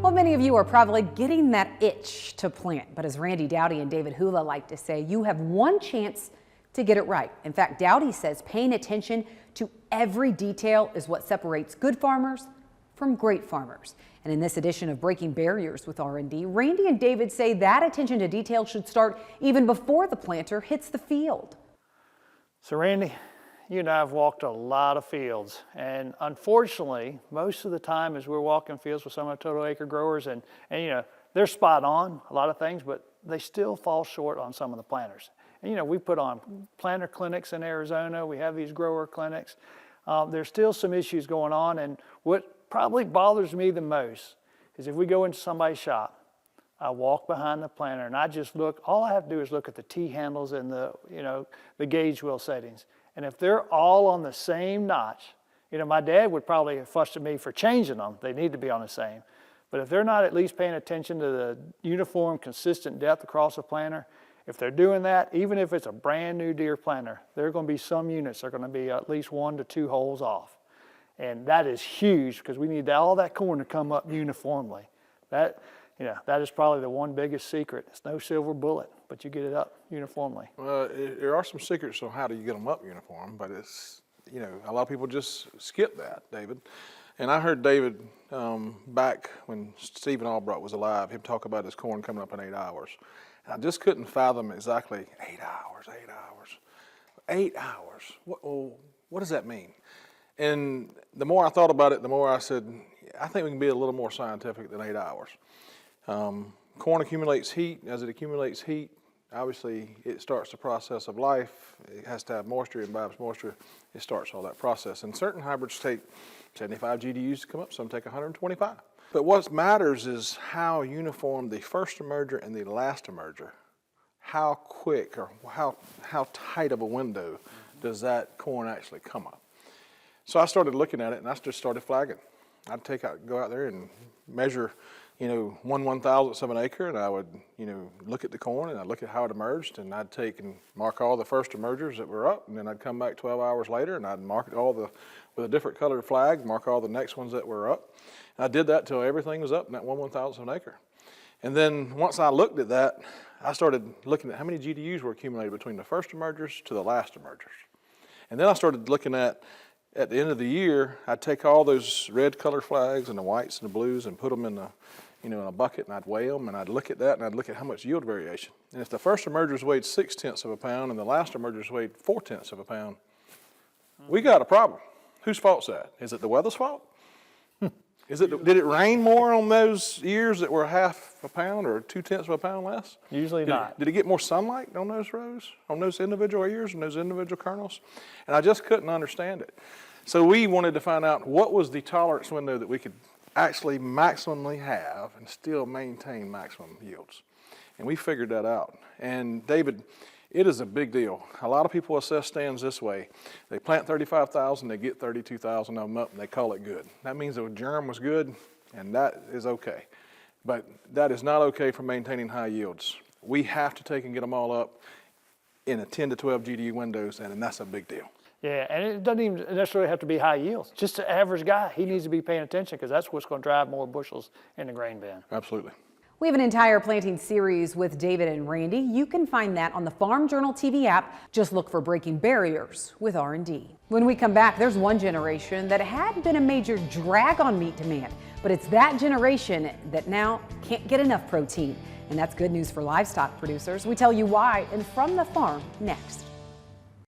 Well, many of you are probably getting that itch to plant, but as Randy Dowdy and David Hula like to say, you have one chance to get it right. In fact, Dowdy says paying attention to every detail is what separates good farmers from great farmers. And in this edition of Breaking Barriers with R&D, Randy and David say that attention to detail should start even before the planter hits the field. So Randy, you and I have walked a lot of fields, and unfortunately, most of the time as we're walking fields with some of our total acre growers, and you know, they're spot on a lot of things, but they still fall short on some of the planters. And you know, we put on planter clinics in Arizona, we have these grower clinics. There's still some issues going on, and what probably bothers me the most is if we go into somebody's shop, I walk behind the planter and I just look, all I have to do is look at the T handles and the gauge wheel settings. And if they're all on the same notch, you know, my dad would probably have fussed at me for changing them. They need to be on the same. But if they're not at least paying attention to the uniform, consistent depth across the planter, if they're doing that, even if it's a brand new Deere planter, there are going to be some units that are going to be at least 1 to 2 holes off. And that is huge because we need all that corn to come up uniformly. That is probably the one biggest secret. It's no silver bullet, but you get it up uniformly. Well, there are some secrets on how do you get them up uniform, but it's, you know, a lot of people just skip that, David. And I heard David back when Stephen Albrook was alive, him talk about his corn coming up in 8 hours. And I just couldn't fathom exactly 8 hours, 8 hours, 8 hours. What does that mean? And the more I thought about it, the more I said, I think we can be a little more scientific than 8 hours. Corn accumulates heat. As it accumulates heat, obviously it starts the process of life. It has to have moisture, and imbibes moisture. It starts all that process. And certain hybrids take 75 GDUs to come up, some take 125. But what matters is how uniform the first emerger and the last emerger, how quick or how tight of a window does that corn actually come up. So I started looking at it and I just started flagging. I'd go out there and measure, you know, 1/1000th of an acre, and I would, you know, look at the corn and I'd look at how it emerged, and I'd take and mark all the first emergers that were up, and then I'd come back 12 hours later and I'd mark it all with a different colored flag, mark all the next ones that were up. And I did that till everything was up in that 1/1000th of an acre. And then once I looked at that, I started looking at how many GDUs were accumulated between the first emergers to the last emergers. And then I started looking at the end of the year, I'd take all those red color flags and the whites and the blues and put them in in a bucket, and I'd weigh them, and I'd look at that, and I'd look at how much yield variation. And if the first emergers weighed 0.6 of a pound and the last emergers weighed 0.4 of a pound, we got a problem. Whose fault's that? Is it the weather's fault? Did it rain more on those years that were 1/2 a pound or 0.2 of a pound less? Usually not. Did it get more sunlight on those rows, on those individual ears and those individual kernels? And I just couldn't understand it. So we wanted to find out what was the tolerance window that we could actually maximally have and still maintain maximum yields. And we figured that out. And David, it is a big deal. A lot of people assess stands this way. They plant 35,000, they get 32,000 of them up, and they call it good. That means the germ was good, and that is okay. But that is not okay for maintaining high yields. We have to take and get them all up in a 10 to 12 GDU windows, and that's a big deal. Yeah, and it doesn't even necessarily have to be high yields. Just the average guy, he needs to be paying attention because that's what's going to drive more bushels in the grain bin. Absolutely. We have an entire planting series with David and Randy. You can find that on the Farm Journal TV app. Just look for Breaking Barriers with R&D. When we come back, there's one generation that had been a major drag on meat demand, but it's that generation that now can't get enough protein. And that's good news for livestock producers. We tell you why and from the farm next.